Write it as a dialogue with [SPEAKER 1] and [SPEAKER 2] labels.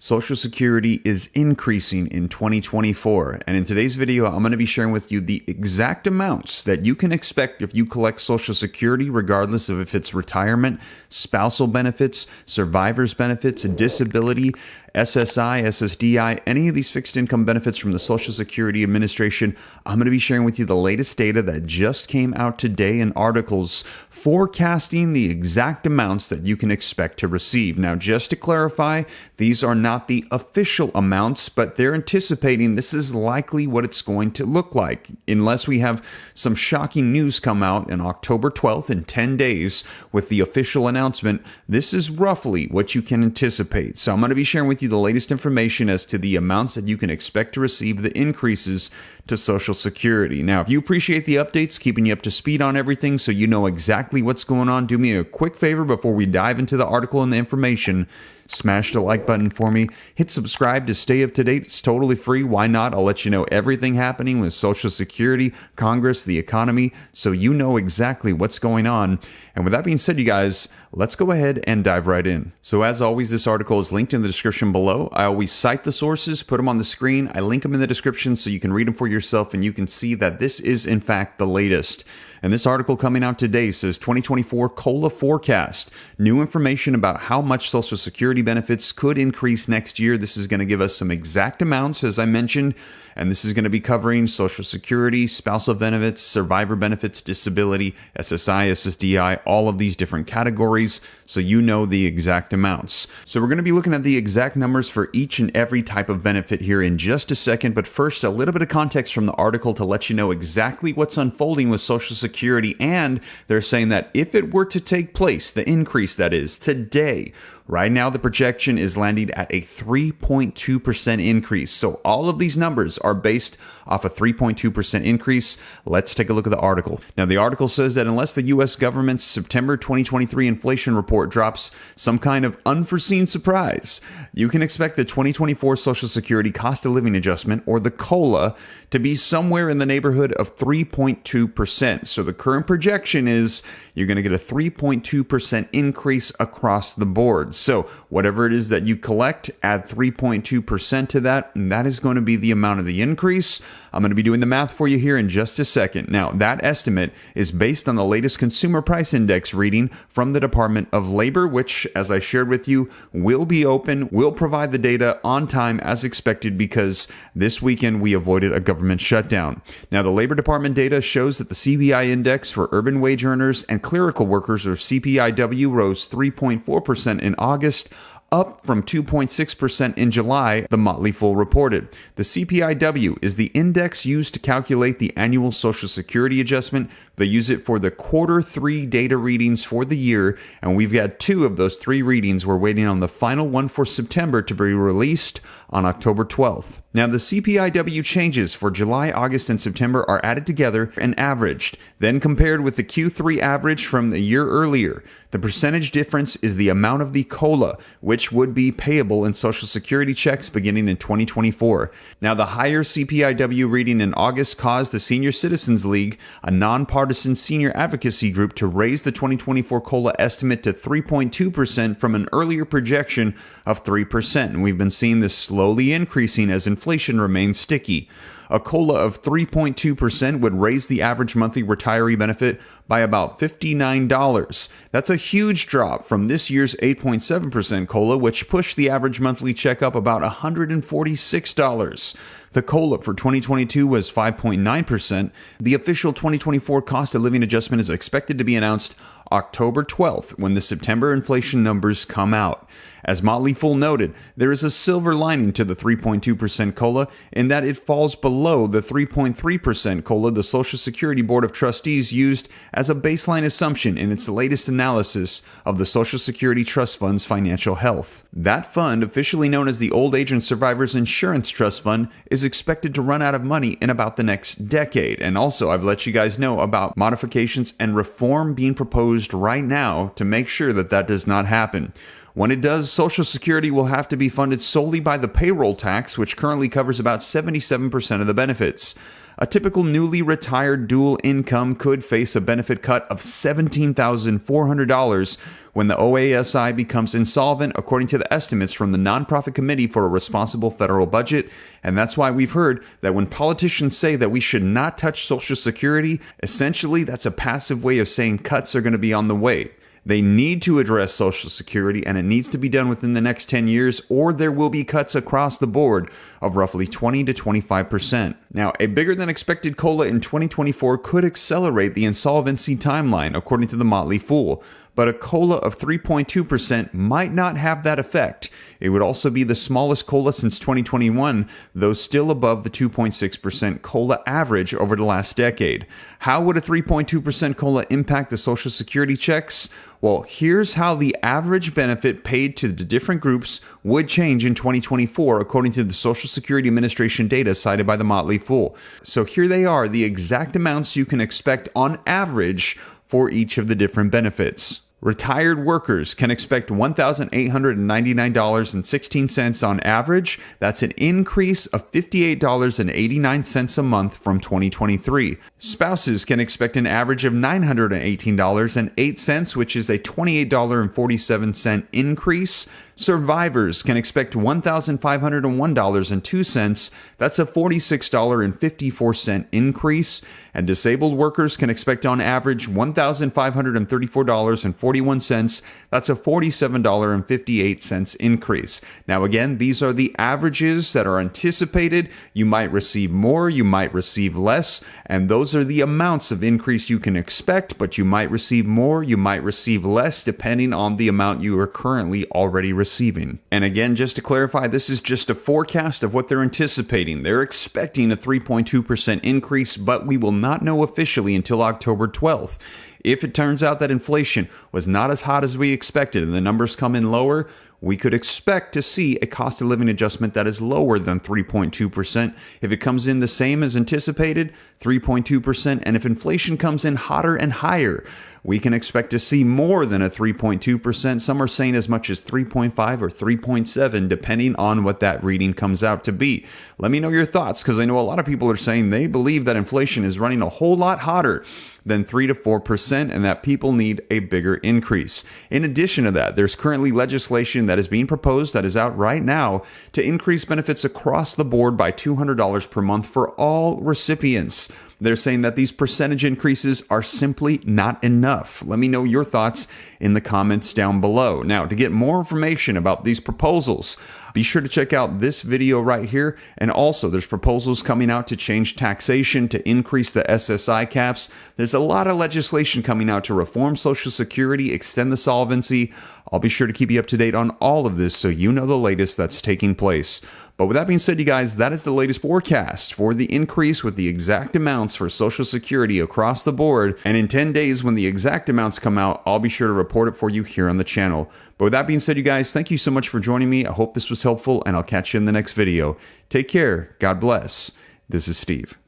[SPEAKER 1] Social Security is increasing in 2024, and in today's video, I'm going to be sharing with you the exact amounts that you can expect if you collect Social Security, regardless of if it's retirement, spousal benefits, survivor's benefits, disability, SSI, SSDI, any of these fixed income benefits from the Social Security Administration. I'm going to be sharing with you the latest data that just came out today in articles forecasting the exact amounts that you can expect to receive. Now, just to clarify, these are not the official amounts, but they're anticipating this is likely what it's going to look like, unless we have some shocking news come out on October 12th in 10 days with the official announcement. This is roughly what you can anticipate. So I'm going to be sharing with you the latest information as to the amounts that you can expect to receive, the increases to Social Security. Now, if you appreciate the updates, keeping you up to speed on everything so you know exactly what's going on, do me a quick favor before we dive into the article and the information. Smash the like button for me. Hit subscribe to stay up to date. It's totally free. Why not? I'll let you know everything happening with Social Security, Congress, the economy, so you know exactly what's going on. And with that being said, you guys, let's go ahead and dive right in. So as always, this article is linked in the description below. I always cite the sources, put them on the screen. I link them in the description so you can read them for yourself and you can see that this is in fact the latest. And this article coming out today says 2024 COLA forecast. New information about how much Social Security benefits could increase next year. This is going to give us some exact amounts, as I mentioned, and this is going to be covering Social Security, spousal benefits, survivor benefits, disability, SSI, SSDI, all of these different categories, so you know the exact amounts. So we're going to be looking at the exact numbers for each and every type of benefit here in just a second, but first, a little bit of context from the article to let you know exactly what's unfolding with Social Security, and they're saying that if it were to take place, the increase that is today, right now, the projection is landing at a 3.2% increase. So all of these numbers are based off a 3.2% increase. Let's take a look at the article. Now, the article says that unless the U.S. government's September 2023 inflation report drops some kind of unforeseen surprise, you can expect the 2024 Social Security Cost of Living Adjustment, or the COLA, to be somewhere in the neighborhood of 3.2%. So the current projection is you're going to get a 3.2% increase across the board. So whatever it is that you collect, add 3.2% to that, and that is going to be the amount of the increase. I'm going to be doing the math for you here in just a second. Now, that estimate is based on the latest Consumer Price Index reading from the Department of Labor, which, as I shared with you, will be open. We'll provide the data on time as expected because this weekend we avoided a government shutdown. Now, the Labor Department data shows that the CPI index for urban wage earners and clerical workers, or CPIW, rose 3.4% in August, up from 2.6% in July, the Motley Fool reported. The CPIW is the index used to calculate the annual Social Security adjustment. They use it for the quarter 3 data readings for the year, and we've got 2 of those 3 readings. We're waiting on the final one for September to be released on October 12th. Now, the CPIW changes for July, August, and September are added together and averaged, then compared with the Q3 average from the year earlier. The percentage difference is the amount of the COLA, which would be payable in Social Security checks beginning in 2024. Now, the higher CPIW reading in August caused the Senior Citizens League, a nonpartisan senior advocacy group, to raise the 2024 COLA estimate to 3.2% from an earlier projection of 3%. And we've been seeing this slowly increasing as inflation remains sticky. A COLA of 3.2% would raise the average monthly retiree benefit by about $59. That's a huge drop from this year's 8.7% COLA, which pushed the average monthly check up about $146. The COLA for 2022 was 5.9%. The official 2024 cost of living adjustment is expected to be announced October 12th when the September inflation numbers come out. As Motley Fool noted, there is a silver lining to the 3.2% COLA in that it falls below the 3.3% COLA the Social Security Board of Trustees used as a baseline assumption in its latest analysis of the Social Security Trust Fund's financial health. That fund, officially known as the Old Age and Survivors Insurance Trust Fund, is expected to run out of money in about the next decade. And also, I've let you guys know about modifications and reform being proposed right now to make sure that that does not happen. When it does, Social Security will have to be funded solely by the payroll tax, which currently covers about 77% of the benefits. A typical newly retired dual income could face a benefit cut of $17,400 when the OASI becomes insolvent, according to the estimates from the Nonprofit Committee for a Responsible Federal Budget. And that's why we've heard that when politicians say that we should not touch Social Security, essentially that's a passive way of saying cuts are going to be on the way. They need to address Social Security, and it needs to be done within the next 10 years, or there will be cuts across the board of roughly 20 to 25%. Now, a bigger than expected COLA in 2024 could accelerate the insolvency timeline, according to the Motley Fool. But a COLA of 3.2% might not have that effect. It would also be the smallest COLA since 2021, though still above the 2.6% COLA average over the last decade. How would a 3.2% COLA impact the Social Security checks? Well, here's how the average benefit paid to the different groups would change in 2024, according to the Social Security Administration data cited by the Motley Fool. So here they are, the exact amounts you can expect on average for each of the different benefits. Retired workers can expect $1,899.16 on average. That's an increase of $58.89 a month from 2023. Spouses can expect an average of $918.08, which is a $28.47 increase. Survivors can expect $1,501.02. That's a $46.54 increase. And disabled workers can expect on average $1,534.41. That's a $47.58 increase. Now again, these are the averages that are anticipated. You might receive more, you might receive less, and those are the amounts of increase you can expect, but you might receive more, you might receive less, depending on the amount you are currently already receiving. And again, just to clarify, this is just a forecast of what they're anticipating. They're expecting a 3.2% increase, but we will not know officially until October 12th. If it turns out that inflation was not as hot as we expected and the numbers come in lower, we could expect to see a cost of living adjustment that is lower than 3.2%. If it comes in the same as anticipated, 3.2%, and if inflation comes in hotter and higher, we can expect to see more than a 3.2%. Some are saying as much as 3.5 or 3.7, depending on what that reading comes out to be. Let me know your thoughts, because I know a lot of people are saying they believe that inflation is running a whole lot hotter than 3 to 4%, and that people need a bigger increase. In addition to that, there's currently legislation that is being proposed that is out right now to increase benefits across the board by $200 per month for all recipients. They're saying that these percentage increases are simply not enough. Let me know your thoughts in the comments down below. Now, to get more information about these proposals, be sure to check out this video right here. And also, there's proposals coming out to change taxation, to increase the SSI caps. There's a lot of legislation coming out to reform Social Security, extend the solvency. I'll be sure to keep you up to date on all of this so you know the latest that's taking place. But with that being said, you guys, that is the latest forecast for the increase with the exact amounts for Social Security across the board. And in 10 days, when the exact amounts come out, I'll be sure to report it for you here on the channel. But with that being said, you guys, thank you so much for joining me. I hope this was helpful, and I'll catch you in the next video. Take care. God bless. This is Steve.